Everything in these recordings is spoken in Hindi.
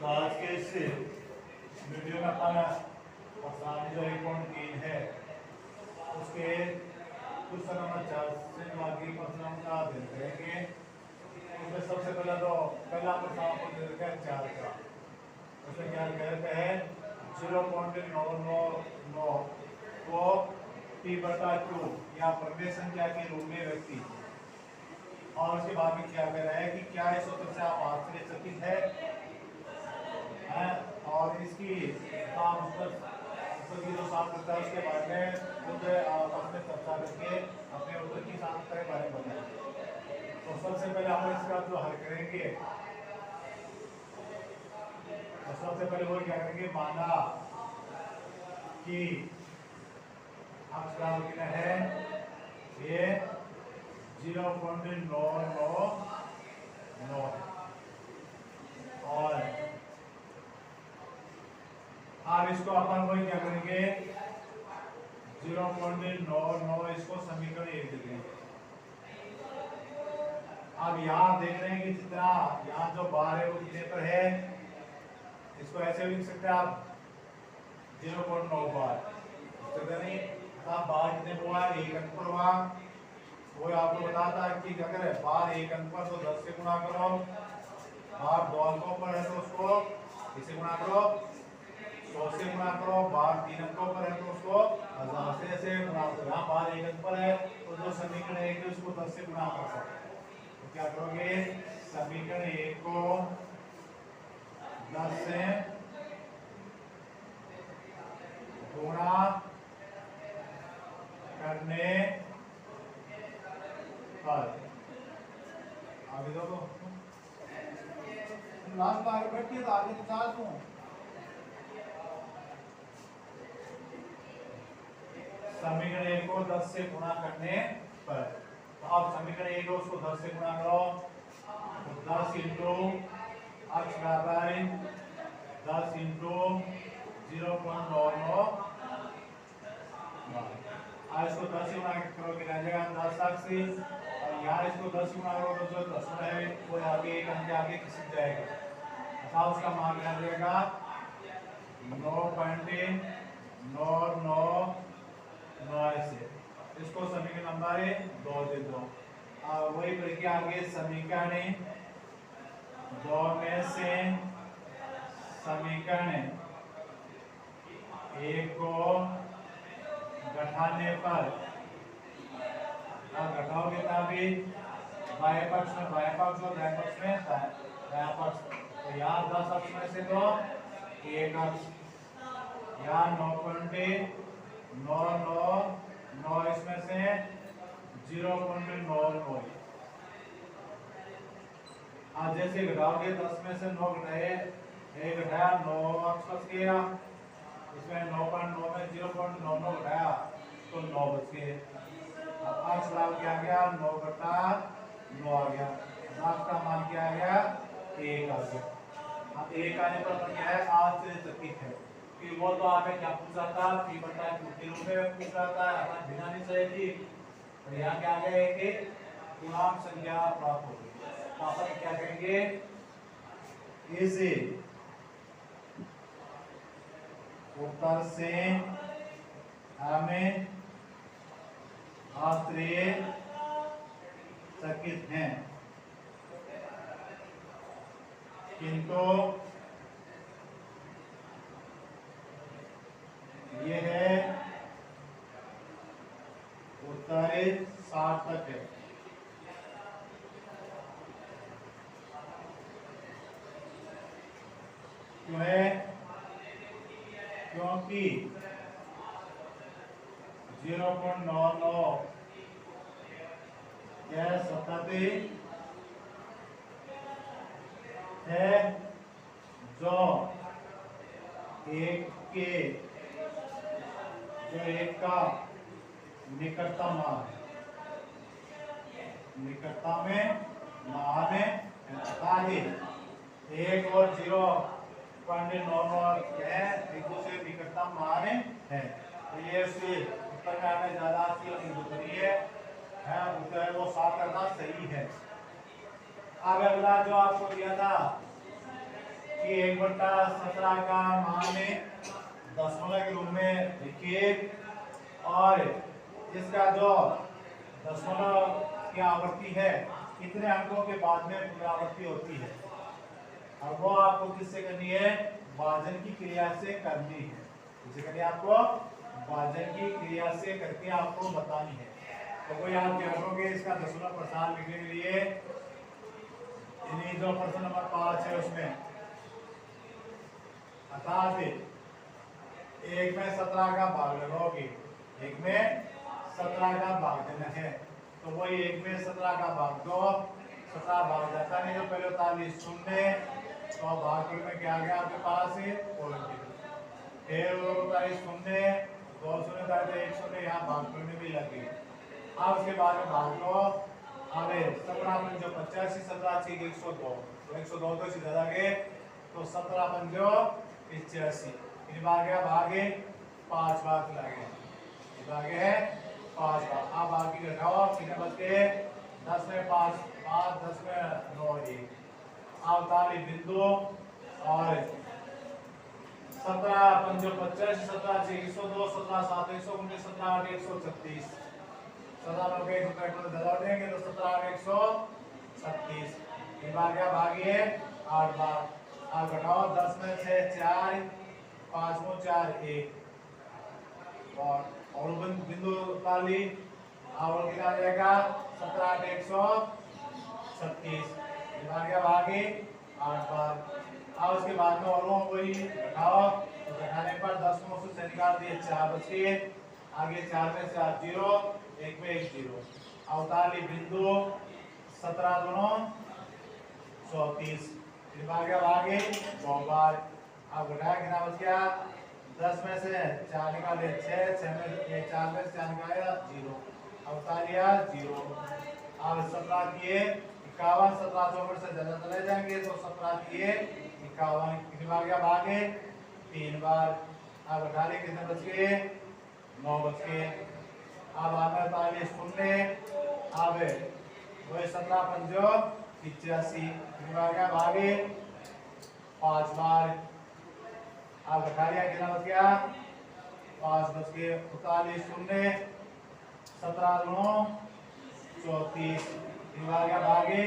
तो आज के इस वीडियो में अपन आसानी जो 1.3 है उसके क्वेश्चन नंबर 4 से बाकी क्वेश्चन का देख करेंगे। उसमें सबसे पहला तो पहला प्रश्न आपको दे रखा है 4 का। उसमें क्या कहते हैं 0.999 को p/q या प्रमेय संख्या के रूप में व्यक्त कीजिए। और उसके बाद में क्या कह रहा है कि क्या इस सूत्र से आप आश्चर्यचकित है और इसकी उत्तर की जो साफ करता है उसके बारे में खुद आपस में चर्चा करके अपने उत्तर की सार्थकता के बारे में बताएंगे। तो सबसे पहले हम इसका जो हल करेंगे तो सबसे पहले वो क्या करेंगे, माना कि अक्ष कितना है ये 0.999 है और अब इसको अपन वही क्या करेंगे 0.99 इसको समीकरण 1 देंगे। अब यहाँ देख रहे हैं कि जितना यहाँ जो बार है वो कितने पर है, इसको ऐसे लिख सकते हैं आप 0.9 बार नहीं, अब बार कितने पर हुआ 1 अंक पर हुआ। वो आपको बताता है कि अगर बार 1 अंक पर तो 10 से गुणा करो, बार 2 अंकों पर है तो उसको इसे गुणा करो, 100 से गुणा करो, बार 3 अंकों पर है तो उसको 1000 से ऐसे गुणा करो। यहाँ बार 1 अंक पर है तो जो समीकरण 1 है उसको 10 से गुणा कर सकते हैं। तो क्या करोगे, समीकरण 1 को 10 से गुणा करने पर आगे दो लास्ट आगे बैठिए तो आगे तो चार दूं। समीकरण 1 को 10 से गुणा करने पर, तो आप समीकरण 1 को उसको 10 से गुणा करो तो 10 इंटू अक्ष बराबर 10 इंटू 0.99 आज इसको 10 से गुणा करोगे रह जाएगा 10 अक्ष और यहाँ इसको 10 गुणा करोगे तो जो 10 है वो आगे एक अंक आगे खिसक जाएगा, अतः उसका मान क्या रहेगा 9.999 से। इसको समीकरण नंबर 2 दे दो। वही करके आगे समीकरण 2 में से समीकरण 1 को घटाने पर घटाओगे तभी बाएं पक्ष में बाएं पक्ष और दाएं पक्ष में दायां पक्ष, तो यहाँ 10 अक्ष में से तो 1 अक्ष, यहाँ 9.999 इसमें से 0.99। आज जैसे घटाओगे 10 में से 9 घटाए 1 घटाया 9 अक्ष बच गया, इसमें 9.9 में 0.99 घटाया तो 9 बच गए। अब अक्ष बराबर क्या आ गया 9/9 आ गया, अक्ष का मान क्या आ गया 1 आ गया। अब 1 आने पर क्या है आश्चर्यचकित है कि वो तो आपने क्या पूछा था p/q के रूप में पूछ रहा था, अपन बिना नहीं सही थी, और यहाँ क्या आ गया कि पूर्णांक संख्या प्राप्त हो गई। तो अपन क्या करेंगे इसे उत्तर से हमें आश्चर्यचकित हैं, किंतु ये है उत्तर सार्थक है। क्यों है, क्योंकि 0.99 यह सतत है जो एक का निकटतम मान निकटता में मान है 1 और 0.99 एक दूसरे निकटतम मान है। तो ये उससे उत्तर में हमें ज्यादा जरूरी है उत्तर वो साफ करना सही है। अब अगला जो आपको दिया था कि 1/17 का मान दशमलव के रूप में लिखिए और इसका जो दशमलव की आवृत्ति है कितने अंकों के बाद में पुनरावृत्ति होती है और वो आपको किससे करनी है, भाजन की क्रिया से करनी है। किससे करनी है आपको, भाजन की क्रिया से करके आपको बतानी है। तो कोई आप क्या करोगे, इसका दशमलव प्रसार लिखने के लिए जो प्रश्न नंबर 5 है उसमें अर्थात 1 में 17 का भाग लगाओगे, 1 में 17 का भाग देना है तो वही 1 में 17 का भाग दो, 17 भाग जाता नहीं तो पहले 45 शून्य तो भागफल में क्या आ गया आपके पास फिर 45 शून्य 2 शून्य था 1 शून्य यहाँ भागफल में भी लग गई। अब उसके बाद में भाग दो, अब 17 पंजो 85 17 6 102 तो 102 तो सीधा जागे तो 17 पंजो 85 इन बार गया भागे 5 बार लगे भागे है 5 बार। अब बाकी घटाओ कितने बच गए 10 में 5 5 10 में 9 1 अब ताली बिंदु और 17 पंजो 85 17 6 102 17 7 119 17 8 136 17 लोग एक रुपए दबा देंगे तो 17 136 ये बार क्या भागी है 8 बार। आप घटाओ 10 में से 4 5 में 4 1 और बिंदु ताली और कितना जाएगा 17 8 136 ये बार क्या भागी 8 बार। अब उसके बाद में और वही घटाओ तो घटाने पर 10 में से निकाल दिए 4 बच गए आगे 4 में 4 0 1 में 1 0 अवताली बिंदु 17 दोनों 34 फिर आगे 2 बार। अब घटाया कितना बच गया 10 में से 4 निकाले 6 6 में 4 में से 4 निकाला 0 अवतालिया 0। अब 17 किए 51 17 चौबीस से ज्यादा चले जाएंगे तो 17 किए 51 कितनी बार गया भागे 3 बार। अब घटा लिए कितने बच गए 9 बच गए। अब आगे 45 शून्य अब वही 17 पंजो 85 कितनी बार गया भागे 5 बार। अब घटा लिया कितना बच गया 5 बच गए 45 शून्य 17 दोनों 34 कितनी बार गया भागे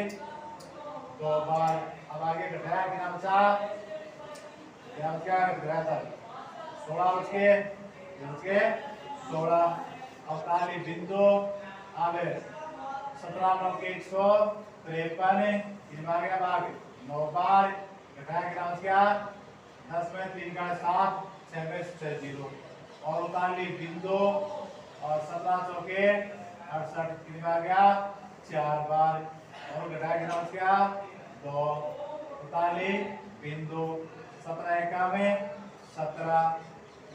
2 बार। अब आगे घटाया कितना बचा क्या बच गया 16 बच गए 16 अवताली बिंदु अब 17 9 के 153 तीन बार गया भाग 9 बार घटाया कितना बच गया 10 में 3 का 7 6 में 6 0 और उतारली बिंदु और 17 चौके 68 कितनी बार गया 4 बार और घटाया कितना बच गया 2 उतारली बिंदु 17 एका में 17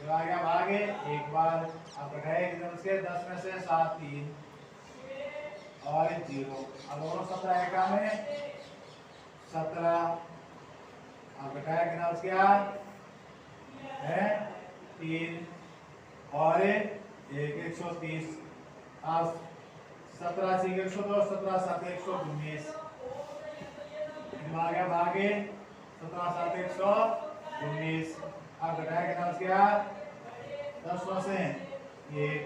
आ गया भागे 1 बार। अब घटाए कितने बच गए 10 में से 7 3 और 0 अब दोनों 17 एका में 17 अब घटाया कितना बच गया है 3 और 1 130 अब 17 से 102 17 7 119 आ गया भागे 17 7 119 अब घटाया कितना बच गया 10 से 1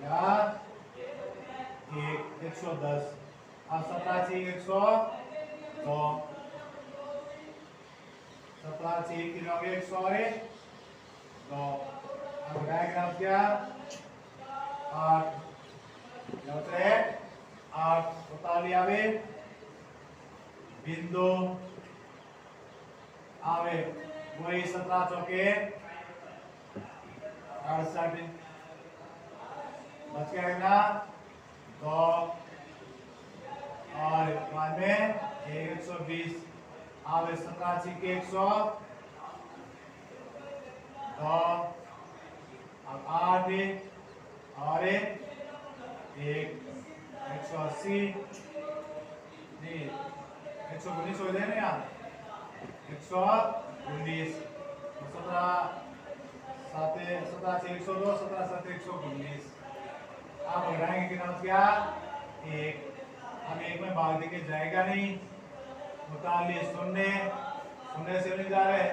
या 110 अब 17 से 102 17 से 1 किलो 100 2 अब घटाया कितना बच गया 8 8 उतार लिया बिंदु आवे वही 17 चौके 68 बच गया ना 2 और बाद में 120 आवे 17 छिके 100 2 अब 8 और 1 180 नहीं 119 हो जाए ना यार 119 17 7 17 से 102 17 7 119 आप घटाएंगे कितना बच गया 1 अब 1 में भाग देके जाएगा नहीं 45 शून्य शून्य से नहीं जा रहे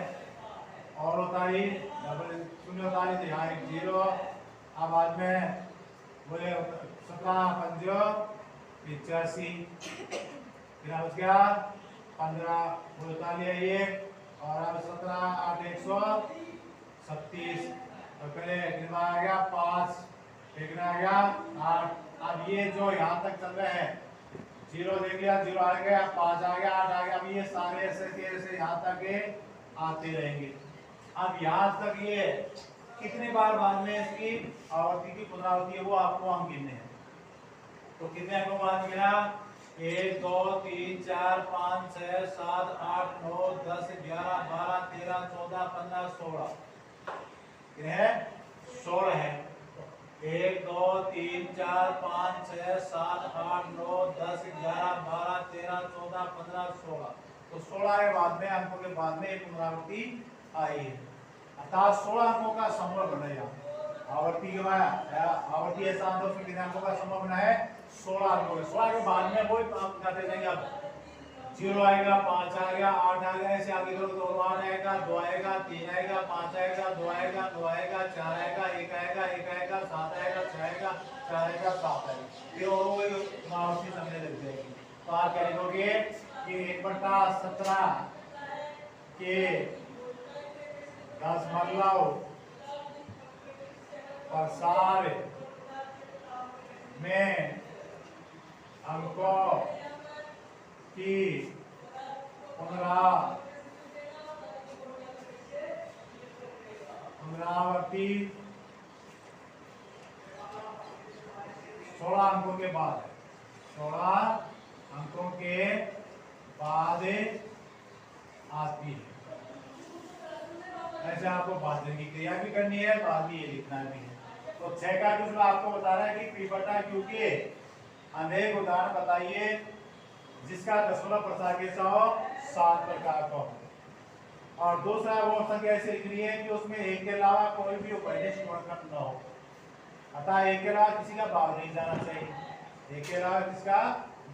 और होता ही शून्य होता ही तो यहाँ एक जीरो। अब बाद में बोले 17 पंजो 85, फिर अब क्या 15 बोलता लिया एक और अब 17 8 136 तो पहले कितना आ गया 5 कितना आ गया 8। अब ये जो यहाँ तक चल रहे हैं जीरो देख लिया, जीरो आ गया 5 आ गया 8 आ गया। अब ये सारे ऐसे यहाँ तक आते रहेंगे। अब यहाँ तक ये कितने बार बाद में इसकी आवृत्ति की पुनरावृत्ति है वो आपको हम गिनने हैं। तो कितने को बाद गिना 1 2 3 4 5 6 7 8 9 10 11 12 13 14 15 16 कितने 16 है। 1 2 3 4 5 6 7 8 9 10 11 12 13 14 15 16 तो 16 के बाद में अंकों के बाद में एक पुनरावृत्ति आई है अर्थात 16 अंकों का समूह बनाया। आवर्ती के बाद आवर्ती ऐसा अंकों में कितने अंकों का समूह बना है 16 अंकों के। 16 के बाद में वही काम करते जाएंगे। अब 0 आएगा 5 आ गया 8 आ गया ऐसे आगे करो तो 8 आएगा 2 आएगा 3 आएगा 5 आएगा 2 आएगा 9 आएगा 4 आएगा 1 आएगा 1 आएगा 7 आएगा 6 आएगा 4 आएगा 7 आएगा फिर और वही पुनरावृत्ति समझने लग जाएगी। तो आप क्या लिखोगे कि 1/17 के 10 प्रसार में अंकों की पुनरावृत्ति 16 अंकों के बाद 16 अंकों के बाद आती है। ऐसे आपको भाजन की क्रिया भी करनी है बाद में ये लिखना भी है। तो 6 का क्वेश्चन आपको बता रहा है कि P बटा Q के अनेक उदाहरण बताइए जिसका दशमलव प्रसार के 7 प्रकार का हो। और दूसरा वो संख्या ऐसे लिखनी है कि उसमें एक के अलावा कोई भी उपनिष्ठ गुणनखंड न हो अतः एक के अलावा किसी का भाग नहीं जाना चाहिए। एक के अलावा किसका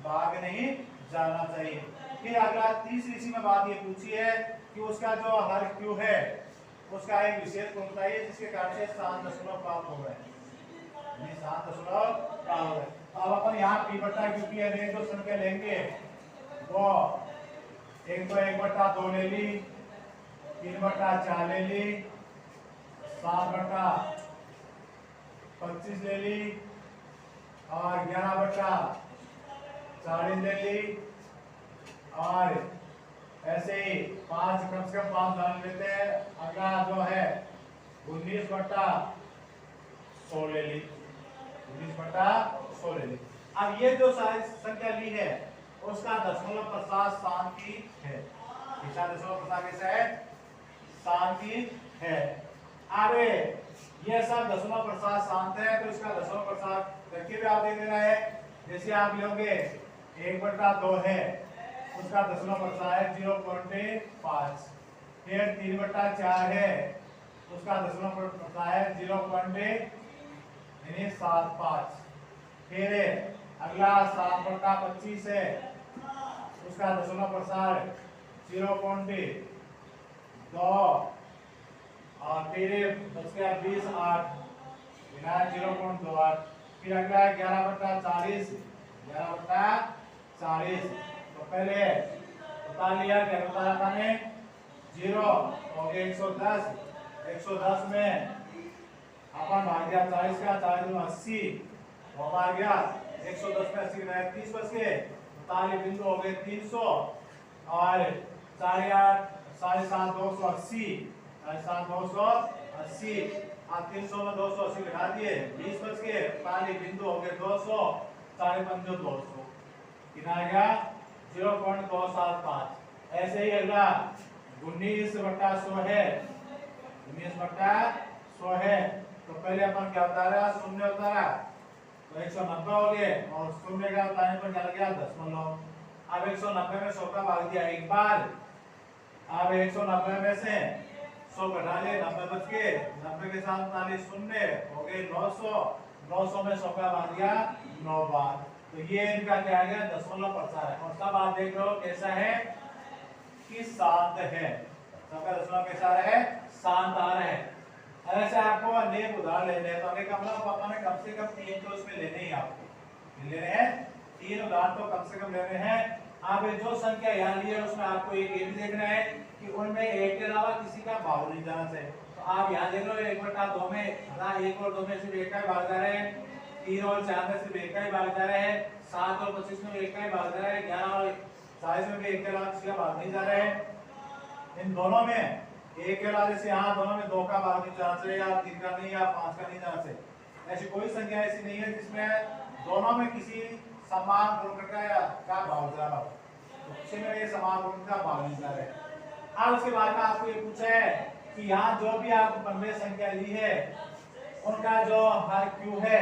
भाग नहीं जाना चाहिए। फिर अगला तीसरी इसी में बात ये पूछी है कि उसका जो हर Q है उसका एक विशेष गुण बताइए जिसके कारण से 7 दशमलव प्राप्त हो गए। 7 दशमलव प्राप्त हो गए। अब अपन यहाँ P बटा Q की अनेक जो संख्या लेंगे वो एक तो 1/2 ले ली 3/4 ले ली 7/25 ले ली और 11/40 ले ली और ऐसे ही 5 कम से कम 5 डाल लेते हैं। अगला जो है 19/100 ले ली 19/100 ले ली। अब ये जो सारी संख्या ली है उसका दशमलव प्रसार शांति है। इसका दशमलव प्रसार कैसा है शांति है। अरे ये सब दशमलव प्रसार शांत है तो इसका दशमलव प्रसार रखिए भी आप देख लेना है। जैसे आप लोगे 1/2 है उसका दशमलव प्रसार है 0.5। फिर 3/4 है उसका दशमलव प्रसार है 0.75। फिर अगला 7/25 है उसका दशमलव प्रसार 0.2 और फिर बच गया 20/8 0.28। फिर अगला 11/40 तो पहले बता लिया क्या बताया मैंने 0 हो गया 110 110 में अपन भाग गया 40 का 40 में 80 वो आ गया 110 में 80 में 30 बच गए 45 बिंदु हो गए 300 और 7.5 280 280 और 300 में 280 घटा दिए 20 बच गए 45 बिंदु हो गए 200 5.5 200 कितना आ गया 0.275। ऐसे ही अगला 19/100 है 19/100 है तो पहले अपन क्या उतारा शून्य उतारा तो 190 हो गए और शून्य का उतारने पर क्या लग गया दशमलव। अब 190 में 100 का भाग दिया एक बार। अब 190 में से 100 घटा लिए 90 बच गए 90 के साथ 39 शून्य हो गए 900 900 में 100 का भाग दिया 9 बार। तो ये इनका क्या आ गया दशमलव प्रसार है। और सब आप देख रहे हो कैसा है कि शांत है, सबका दशमलव कैसा आ रहा है, शांत आ रहा है। ऐसे आपको अनेक उदाहरण लेने हैं, तो अनेक का मतलब पापा ने कम से कम 3 तो उसमें लेने ही आपको लेने हैं, 3 उदाहरण तो कम से कम लेने हैं। आप जो संख्या यहाँ ली है उसमें आपको एक ये भी देखना है कि उनमें एक के अलावा किसी का भाग नहीं जाना चाहिए। तो आप यहाँ देख लो 1/2 में 1 और 2 में सिर्फ एक का ही भाग जा रहा है, 3 और 4 में सिर्फ एक का ही भाग जा रहा है, 7 और 25 में एक का ही भाग जा रहा है, 11 और 40 में भी एक के अलावा किसी का भाग नहीं जा रहा है। इन दोनों में एक के अलावा जैसे यहाँ दोनों में 2 का भाग नहीं जाना चाहिए, या 3 का नहीं, या 5 का नहीं जाना चाहिए। ऐसी कोई संख्या ऐसी नहीं है जिसमें दोनों में किसी समान गुणक का भाग जा रहा हो, तो किसी में ये समान गुणक का भाग नहीं जा रहा है। अब उसके बाद में आपको ये पूछा है कि यहाँ जो भी आप परिमेय संख्या ली है उनका जो हर क्यू है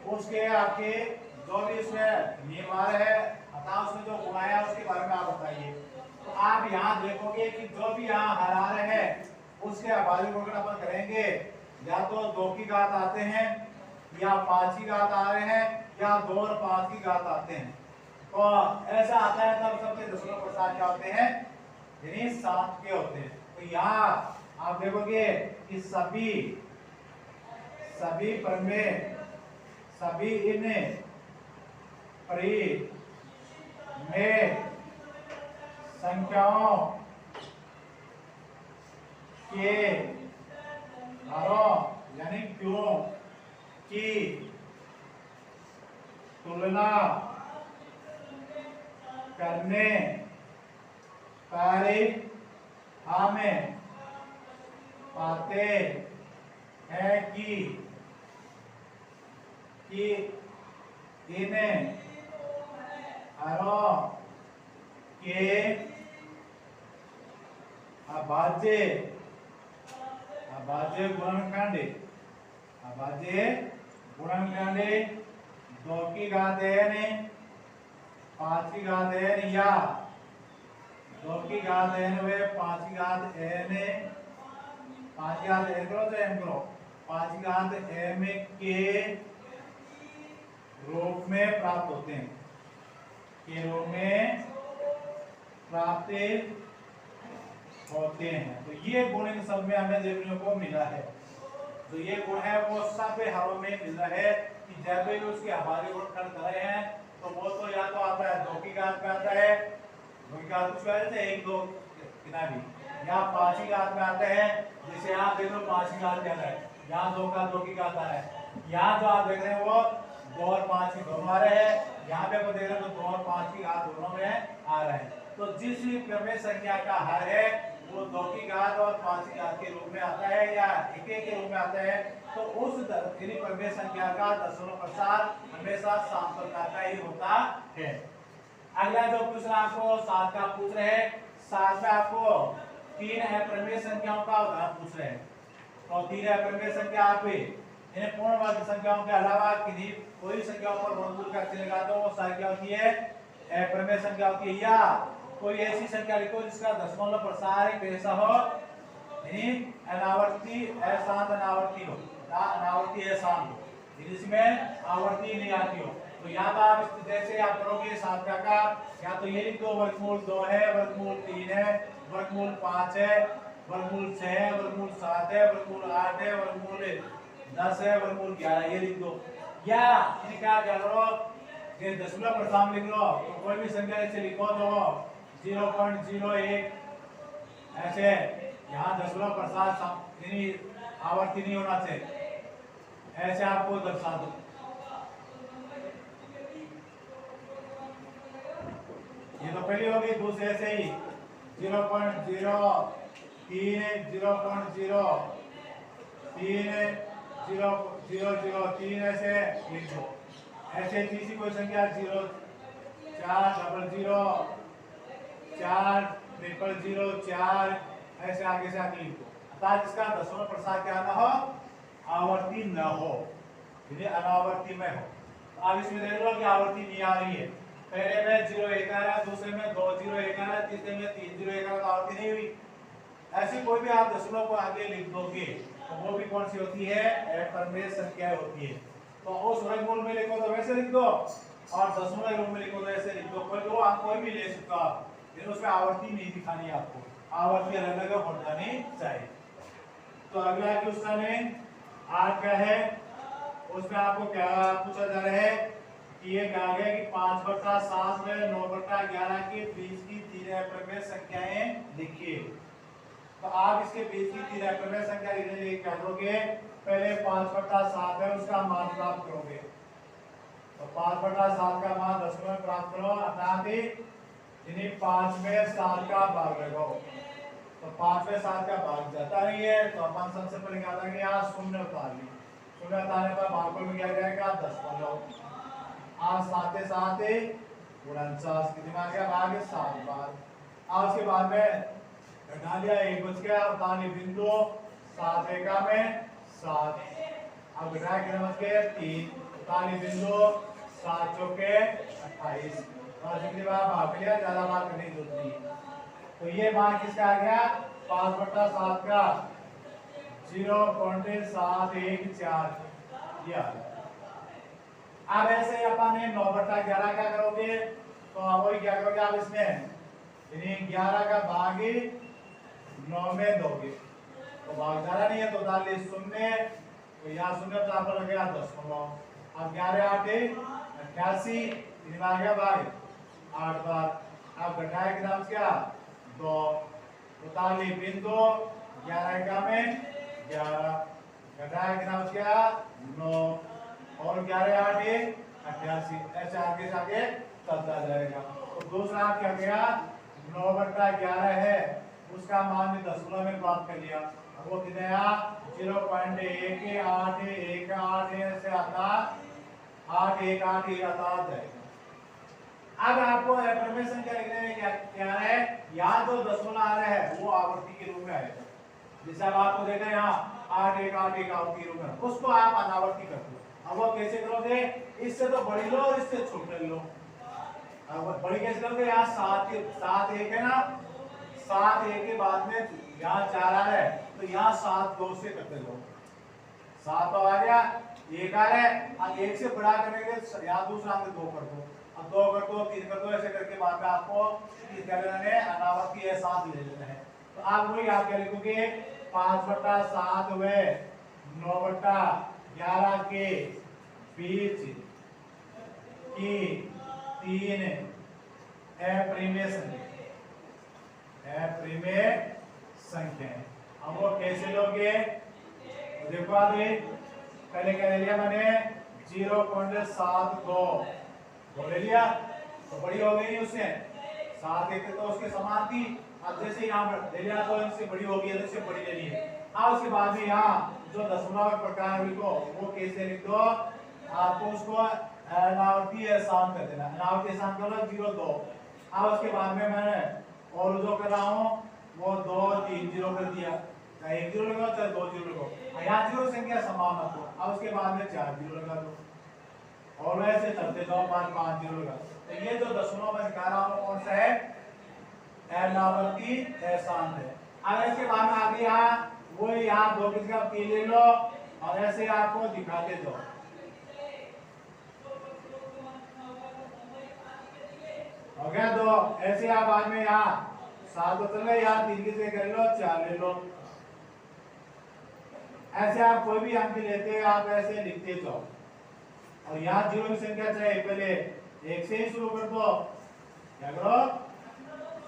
उसके आपके जो भी इसमें नियम है अतः उसमें जो गुणा है उसके बारे में आप बताइए। तो आप यहाँ देखोगे कि जो भी यहाँ हर आ रहे हैं उसके अभाज्य गुणन अपन करेंगे, या तो 2 की घात आते हैं, या 5 की घात आ रहे हैं, या 2 और 5 की घात आते हैं। तो ऐसा आता है तब सबके दशमलव प्रसाद क्या होते हैं, यानी 7 के होते हैं। तो यहाँ आप देखोगे कि सभी परिमेय सभी इन परिमेय संख्याओं के हरों यानी क्यों की तुलना करने पर हमें पाते हैं कि इन हरों के अभाज्य गुणनखंड 2 की घात n 5 की घात n या 2 की घात n व 5 की घात n 5 की घात n करो तो m करो 5 की घात m के रूप में प्राप्त होते हैं, के रूप में प्राप्त होते हैं। तो ये गुण इन सब में हमें देखने को मिला है। तो ये गुण है वो सब हरों में मिल रहा है कि जब भी उसके अभाज्य गुणनखंड कर रहे हैं तो वो तो या तो आता है 2 की घात में आता है, 2 की घात कुछ कहते हैं 1 2 कितना भी, या 5 की घात में आता है, जैसे यहाँ देख लो 5 की घात क्या है, यहाँ 2 की घात आ रहा है, यहाँ जो आप देख रहे हैं वो 2 और 5 की दोनों आ रहे हैं, यहाँ पे आप देख रहे हैं तो 2 और 5 की घात दोनों में आ रहा है। तो जिस भी परिमेय संख्या का हर है वो 2 की घात और 5 की घात के रूप में आता है या 1 के रूप में आता है, तो उस परिमेय संख्या का दशमलव प्रसार हमेशा 7 प्रकार का ही होता है। अगला जो प्रश्न आपको 7 का पूछ रहे हैं, 7 में आपको 3 अपरिमेय संख्याओं का उदाहरण पूछ रहे हैं। तो 3 अपरिमेय संख्या आप इन्हें पूर्ण वर्ग संख्याओं के अलावा किसी कोई संख्याओं पर वर्गमूल का चिन्ह लगा दो, वो संख्या होती है अपरिमेय संख्या होती है। या कोई ऐसी संख्या लिखो जिसका दशमलव प्रसार कैसा हो, यानी अनावर्ती अशांत अनावर्ती हो, अनावर्ती अशांत हो, जिसमें आवर्ती नहीं आती हो। तो यहाँ पर आप जैसे आप करोगे 7 का या तो ये लिख दो वर्गमूल 2 है, वर्गमूल 3 है, वर्गमूल 5 है, वर्गमूल 6 है, वर्गमूल 7 है, वर्गमूल 8 है, वर्गमूल 10 है, वर्गमूल 11 ये लिख दो। या इनका क्या करो ये दशमलव प्रसार लिख लो, तो कोई भी संख्या ऐसे लिखो तो 0.01 ऐसे, यहाँ दशमलव प्रसार यानी आवर्ती नहीं होना चाहिए, ऐसे आपको दर्शा दो। ये तो पहली होगी, दूसरे ऐसे ही 0.03 0.03 ऐसे लिख दो। ऐसे तीसरी कोई संख्या 0 4 0 4 0 4 ऐसे आगे से आगे लिख दो, अर्थात इसका दशमलव प्रसार क्या ना हो, आवर्ती न हो, यदि अनावर्ती में हो। तो आप इसमें देख लो कि आवर्ती नहीं आ रही है, पहले में 0 1 आ रहा है, दूसरे में 2 0 1 आ रहा है, तीसरे में 3 0 1 आ रहा है, तो आवर्ती नहीं हुई। ऐसी कोई भी आप दशमलव को आगे लिख दोगे तो वो भी कौन सी होती है, अपरिमेय संख्या होती है। तो उस वर्गमूल में लिखो तो वैसे लिख दो, और दशमलव रूप में लिखो तो ऐसे लिख दो। कोई भी ले सकते हो आप, लेकिन उसमें आवर्ती नहीं दिखानी है आपको, आवर्ती अलग अलग हो जानी चाहिए। तो अगला क्वेश्चन है 8 का है, उसमें आपको क्या पूछा जा रहा है कि ये कहा गया कि 5/7 में 9/11 के बीच की 3 अप्रमेय संख्याएं लिखिए। तो आप इसके बीच की 3 अप्रमेय संख्या लिखने के लिए क्या करोगे, पहले 5/7 है उसका मान प्राप्त करोगे। तो 5/7 का मान दशमलव में प्राप्त करो, अर्थात इन्हीं 5 में 7 का भाग लगाओ। तो 5 में 7 का भाग जाता नहीं है, तो अपन सबसे पहले क्या करेंगे, यहाँ शून्य उतार ली, शून्य उतारने पर भागफल में क्या जाएगा 10 आज 7 49 कितनी बार क्या भाग 7 बार। आज उसके बाद में घटा लिया, 1 बच गया, उतार ली बिंदु 7 एका में 7, अब घटाया कितने बच गए 3, उतार ली बिंदु 7 चौके 28, और जितनी बार भाग लिया ज्यादा बार करने की जरूरत नहीं। तो ये मान किसका आ गया 5/7 का 0.714 ये। अब ऐसे अपन ने 9/11 क्या करोगे, तो अब वही क्या करोगे आप इसमें 11 का भाग 9 में दोगे, तो भाग ज्यादा नहीं है तो डाल ली 0, तो यहाँ 0 तो आपको लगेगा 10। अब 11 8 88 तीन बार क्या भाग 8 बार। अब घटाया कितना क्या 2, उतार ली बिंदु 11 का में 11, घटाया कितना क्या 9, और 11 8 88, ऐसे आगे चलता जाएगा। तो दूसरा क्या गया 9/11 है उसका मान भी दशमलव में प्राप्त कर लिया, वो कितने 0.1818 से आता 818 आता जाएगा। अब आपको अप्रमेशन क्या लिखने में क्या है, यहाँ जो दशमलव आ रहा है वो आवर्ती के रूप में आएगा। जैसे अब आपको देखा है यहाँ 818 आवर्ती के रूप में, उसको आप अनावर्ती कर दो। अब वो कैसे करोगे, इससे तो बड़ी लो और इससे छोटे लो। अब बड़ी कैसे करोगे, यहाँ 7 1 है ना, 7 1 के बाद में यहाँ 4 आ रहा है, तो यहाँ 7 2 से करते लो, 7 तो आ गया, 1 आ रहा है, अब 1 से बड़ा करने के लिए यहाँ दूसरा अंक 2 कर दो, अब 2 कर दो 3 कर दो, ऐसे करके बाद में आपको क्या लेना है अनावर्ती है 7 ले लेना है। तो आप वही आप क्या लिखोगे 5/7 व 9/11 के बीच की 3 अप्रिमेय संख्याएं। अब वो कैसे लोगे, तो देखो आप पहले क्या ले लिया मैंने 0.72 ले लिया, तो बड़ी हो गई उससे 7 1 तो उसके समान थी। अब जैसे यहाँ ले लिया तो इससे बड़ी होगी, इससे बड़ी ले ली है। अब उसके बाद में यहाँ जो दशमलव प्रकार लिखो वो कैसे लिख दो, आपको उसको अनावर्ती आसान कर देना, अनावर्ती आसान कर लो 0 2। अब उसके बाद में मैं और जो कर रहा हूँ वो 2 3 0 कर दिया, चाहे 1 0 लगाओ चाहे 2 0 लगाओ, यहाँ 0 संख्या समान रखो। अब उसके बाद में 4 0 लगा दो, और वैसे चलते जाओ 5 5 0 लगा। तो ये जो दशमलव मैं दिखा रहा हूँ कौन सा है, अनावर्ती आसान है। अब इसके बाद में आगे यहाँ वो यहाँ 2 की जगह 3 ले लो, और ऐसे आपको दिखाते जाओ। हो गया 2, ऐसे आप बाद में यहाँ 7 तो चल गए, यहाँ 3 की जगह कर लो 4 ले लो। ऐसे आप कोई भी अंक लेते हैं आप ऐसे लिखते जाओ, और यहाँ 0 की संख्या चाहे पहले 1 से ही शुरू कर दो, क्या करो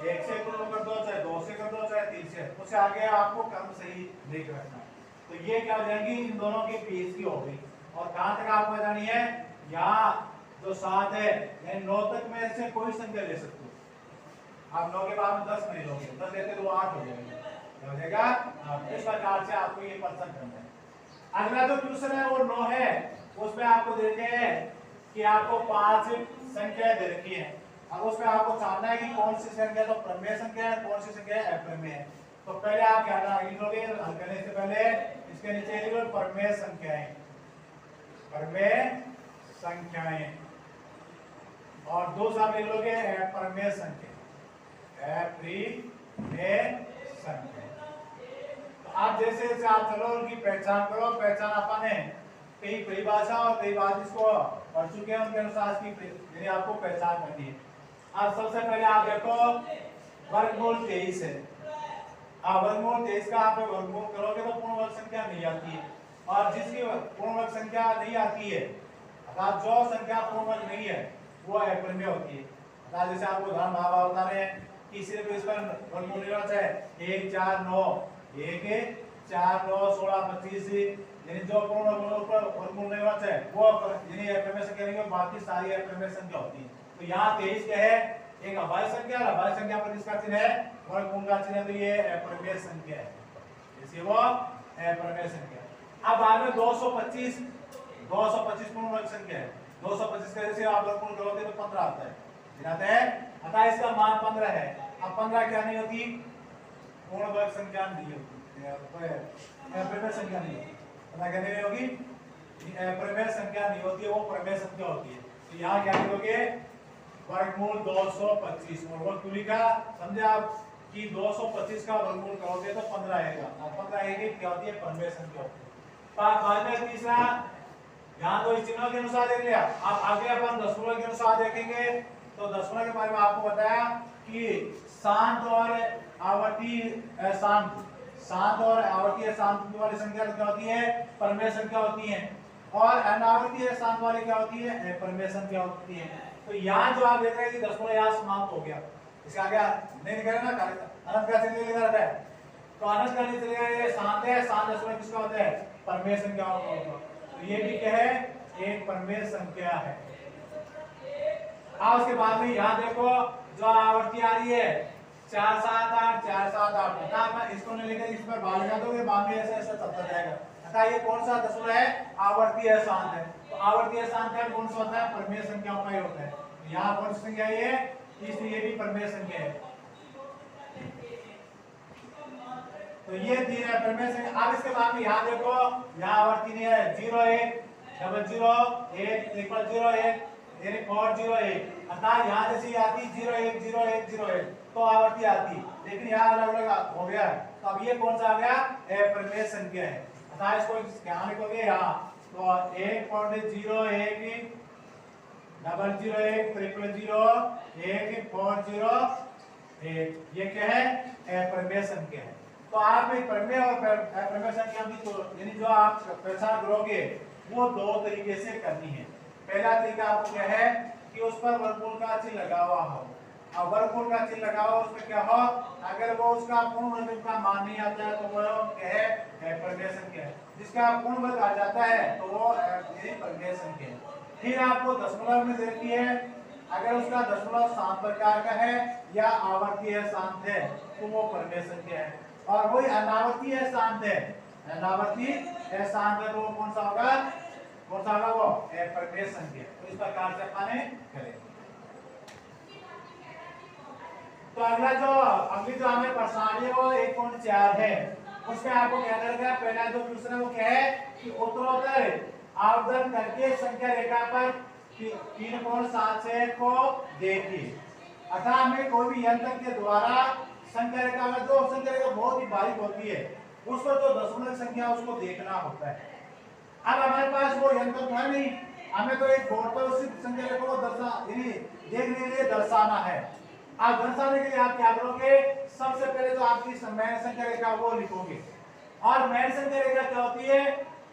1 से शुरू कर दो, चाहे 2 से कर दो, चाहे 3 से, उससे आगे आपको क्रम सही देख रखना। तो ये क्या हो जाएगी, इन दोनों की बीच की हो गई। और कहां तक आपको जानी है, यहाँ जो 7 है यानी 9 तक में से कोई संख्या ले सकते हो। आप 9 के बाद में 10 नहीं लोगे, 10 लेते तो 8 हो जाएगा, क्या हो जाएगा। इस प्रकार से आपको ये पर्सन करना है। अगला जो क्वेश्चन है वो 9 है, उसमें आपको देते हैं कि आपको 5 संख्या दे रखी है। अब उसमें आपको जानना है कि कौन सी संख्या तो प्रमेय संख्या है, कौन सी संख्या अप्रमेय है। तो पहले आप क्या लिखोगे, हल करने से पहले इसके नीचे लिखो प्रमेय संख्याएं, प्रमेय संख्याएं, और दूसरा लिख लोगे अप्रमेय संख्या, अप्रमेय संख्या। तो आप जैसे जैसे आप चलो उनकी पहचान करो, पहचान अपन है कई परिभाषा और कई बात इसको पढ़ चुके हैं, उनके अनुसार इसकी यानी आपको पहचान करनी है। अब सबसे पहले आप देखो वर्गमूल 23 है। वर्गमूल 23 का आप वर्गमूल करोगे तो पूर्ण वर्ग संख्या नहीं आती है, और जिसकी पूर्ण वर्ग संख्या नहीं आती है अर्थात जो संख्या पूर्ण वर्ग नहीं है वो अपरिमेय होती है। अर्थात जैसे आपको उदाहरण बाबा बता रहे हैं कि सिर्फ इस पर वर्गमूल निकालना है 1 4 9 1 4 9 16 25, यानी जो पूर्ण वर्गमूल पर वर्गमूल नहीं होता है वो यानी अपरिमेय संख्या नहीं है, बाकी सारी अपरिमेय संख्या होती है। तो यहाँ 23 क्या है, एक अभाज्य संख्या, अभाज्य संख्या पर इसका चिन्ह है वर्गमूल का चिन्ह, तो ये अपरिमेय संख्या है, इसलिए वो अपरिमेय संख्या। अब बाद में 225 पूर्ण वर्ग संख्या है। 225 का जैसे आप वर्गमूल करोगे तो 15 आता है, आता है, अतः इसका मान 15 है। अब 15 क्या नहीं होती, पूर्ण वर्ग संख्या नहीं होती, अपरिमेय संख्या नहीं होती, पता क्या नहीं होगी, अपरिमेय संख्या नहीं होती है, वो परिमेय संख्या होती है। तो यहाँ क्या लिखोगे, वर्गमूल 225, और वो क्यों लिखा समझे आप कि 225 का वर्गमूल करोगे तो 15 आएगा, और 15 आएगी क्या होती है, परिमेय संख्या होती है। बाद में तीसरा, यहाँ तो इस चिन्हों के अनुसार देख लिया, अब आगे अपन दशमलव के अनुसार देखेंगे। तो दशमलव के बारे में आपको बताया कि शांत और आवर्ती शांत वाली संख्या क्या होती है, परिमेय संख्या होती है, और अनावर्ती शांत वाली क्या होती है, परिमेय संख्या होती है। तो यहाँ जो आप देख रहे हैं कि दशमलव यहाँ समाप्त हो गया, इसका आगे नहीं निकलेगा ना, अनंत का चिन्ह लिखा रहता है, तो अनंत का चिन्ह ये शांत है, शांत दशमलव किसका होता है, परिमेय संख्या होगा। तो ये भी क्या है, एक परिमेय संख्या है। उसके बाद में यहाँ देखो जो आवर्ती आ रही है 4 7 8 4 7 8, आप इसको नहीं लेकर इस पर बाल लगा दोगे, बाद में ऐसे ऐसे चलता जाएगा। अतः ये कौन सा दशमलव है, आवर्ती है शांत है। तो आवर्ती है शांत है कौन सा होता है, परिमेय संख्याओं का ही होता है। यहाँ कौन सी संख्या है, इसलिए ये भी परिमेय संख्या है। तो ये तीन है परिमेय संख्या। अब इसके बाद में यहाँ देखो, यहाँ आवर्ती नहीं है, 0 1 0 1 1 0 1 4 0 1, अर्थात यहाँ जैसी आती 0 1 0 1 0 1 तो आवर्ती आती, लेकिन यहाँ अलग अलग हो गया। तो अब ये कौन सा आ गया, परिमेय संख्या है। अर्थात इसको क्या लिखोगे यहाँ, तो 1.0 1 0 1 0 0 1 4 0 1, ये क्या है, परिमेय संख्या है। तो आप परिमेय और अपरिमेय संख्या की तो यानी जो आप पहचान करोगे वो दो तरीके से करनी है। पहला तरीका आपको क्या है कि उस पर वर्गमूल का चिन्ह लगा हुआ हो, अब वर्गमूल का चिन्ह लगा हुआ उसमें क्या हो, अगर वो उसका पूर्ण वर्ग का मान नहीं आता है तो वो क्या है, परिमेय संख्या है। जिसका पूर्ण वर्ग आ जाता है तो वो परिमेय संख्या है। फिर आपको दशमलव में देखती है, अगर उसका दशमलव शांत प्रकार का है या आवर्ती है शांत है तो वो परिमेय संख्या है, और वही अनावर्ती है शांत है, अनावर्ती है शांत है तो वो कौन सा होगा, वो परिमेय संख्या। तो इस प्रकार से अपने करें। तो अगली जो हमें प्रश्नावली है वो 1.4 है, उसमें आपको क्या करेगा, पहला जो प्रश्न है वो क्या है कि उत्तरोत्तर आवर्धन करके संख्या रेखा पर 3.7 को देखिए। अतः हमें कोई भी यंत्र के द्वारा संख्या रेखा में जो संख्या रेखा बहुत ही बारीक होती है उसको जो दशमलव संख्या उसको देखना होता है। अब हमारे पास वो यंत्र तो है नहीं, हमें तो एक बोर्ड पर उसी संख्या रेखा को देखने के लिए दर्शाना है। आप दर्शाने के लिए आप क्या करोगे, सबसे पहले तो आपकी मैन संख्या रेखा वो लिखोगे, और मैन संख्या रेखा क्या होती है,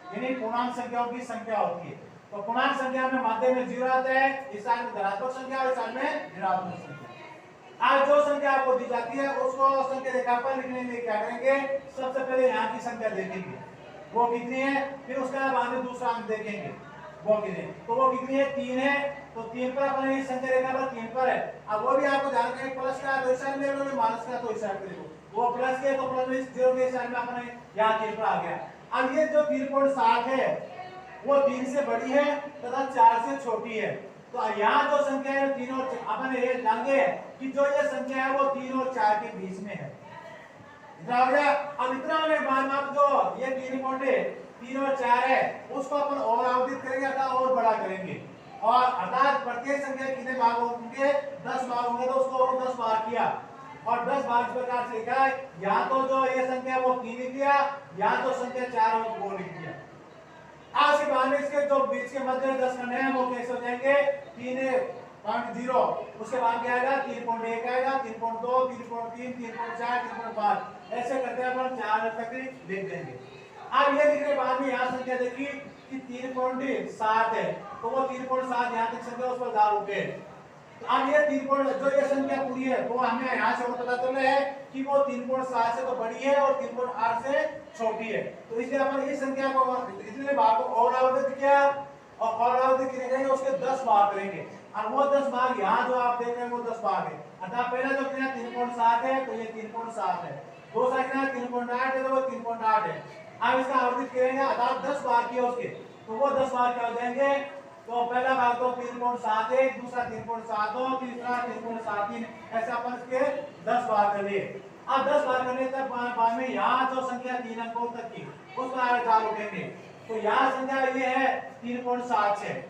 यानी पूर्णांक संख्याओं की संख्या होती है। तो पूर्णांक संख्या में मध्य में 0 आता है, इस साइड में धनात्मक संख्या और इस साइड में ऋणात्मक संख्या। आज जो संख्या आपको दी जाती है उसको संख्या रेखा पर लिखने के लिए क्या करेंगे, सबसे पहले यहाँ की संख्या देखेंगे वो कितनी है, फिर उसके बाद में दूसरा अंक देखेंगे वो कितनी है, तो वो कितनी है, 3 है, तो 3 पर अपने संख्या रेखा पर 3 पर है। अब वो भी आपको ध्यान रखना, प्लस का तो इस साइड में देखोगे, माइनस का तो इस साइड में देखो, वो प्लस के तो प्लस में 0 के साइड में अपने यहाँ 3 पर आ गया। अब ये जो 3.7 है वो 3 से बड़ी है तथा 4 से छोटी है, तो यहाँ जो संख्या है 3 और अपन ये जानेंगे कि जो ये संख्या है वो 3 और 4 के बीच में है। इतना हो गया। अब इतना होने के बाद आप जो ये 3 और 4 है उसको अपन और आवधित करेंगे अर्थात और बड़ा करेंगे, और अर्थात प्रत्येक संख्या कितने भाग होंगे, 10 भाग होंगे, तो उसको और 10 भाग किया और 10 भाग इस प्रकार से लिखा है, या तो जो ये संख्या वो 3 लिख दिया या तो संख्या 4 वो लिख दिया। आज के बाद में इसके जो बीच के मध्य 10 खंड हैं वो कैसे हो जाएंगे, 3 0, उसके बाद क्या आएगा 3.1 आएगा, 3.2, 3.3, 3.4, 3.5, ऐसे करते हैं अपन 4 तक लिख देंगे। अब ये लिखने के बाद में यहाँ संख्या देखिए कि 3.7 है, तो वो 3.7 यहाँ तक संख्या उस पर दाल उठे। तो अब ये 3 जो ये संख्या पूरी है वो हमें यहाँ से पता चल रहा है कि वो 3.7 से तो बड़ी है और 3.8 से छोटी है, तो इसलिए अपन इस संख्या को इतने भाग को और आवृत्त किया और आवृत्त करेंगे उसके 10 भाग करेंगे, और वो 10 भाग यहाँ जो आप देख रहे हैं वो 10 भाग है। अतः पहला जो किया 3.7 है तो ये 3.7 है, दूसरा किया 3.8 है तो वो 3.8 है। अब इसका आवृत्त करेंगे अर्थात 10 भाग किया उसके, तो वो 10 भाग क्या हो जाएंगे, तो पहला भाग तो 3.71, दूसरा 3.72, तीसरा 3.73, ऐसे अपन इसके 10 भाग कर लिए। अब 10 भाग करने तक बाद में यहाँ जो संख्या 3 अंकों तक की उस पर दाल उठेंगे, तो यहाँ संख्या ये है 3.76।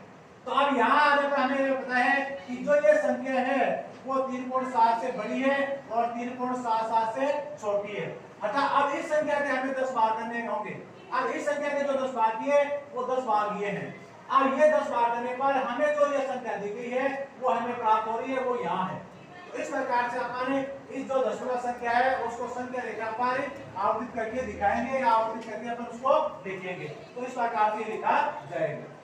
तो अब यहाँ आने पर हमें पता है कि जो ये संख्या है वो 3.7 से बड़ी है और 3.77 से छोटी है, अर्थात अब इस संख्या के हमें 10 भाग करने होंगे। अब इस संख्या के जो 10 भाग किए वो 10 भाग ये हैं। अब ये 10 भाग करने पर हमें जो ये संख्या दी गई है वो हमें प्राप्त हो रही है, वो यहाँ है। तो इस प्रकार से अपन इस जो दशमलव संख्या है उसको संख्या रेखा पर आवृत्त करके दिखाएंगे या आवृत्त करके अपन उसको लिखेंगे, तो इस प्रकार से लिखा जाएगा।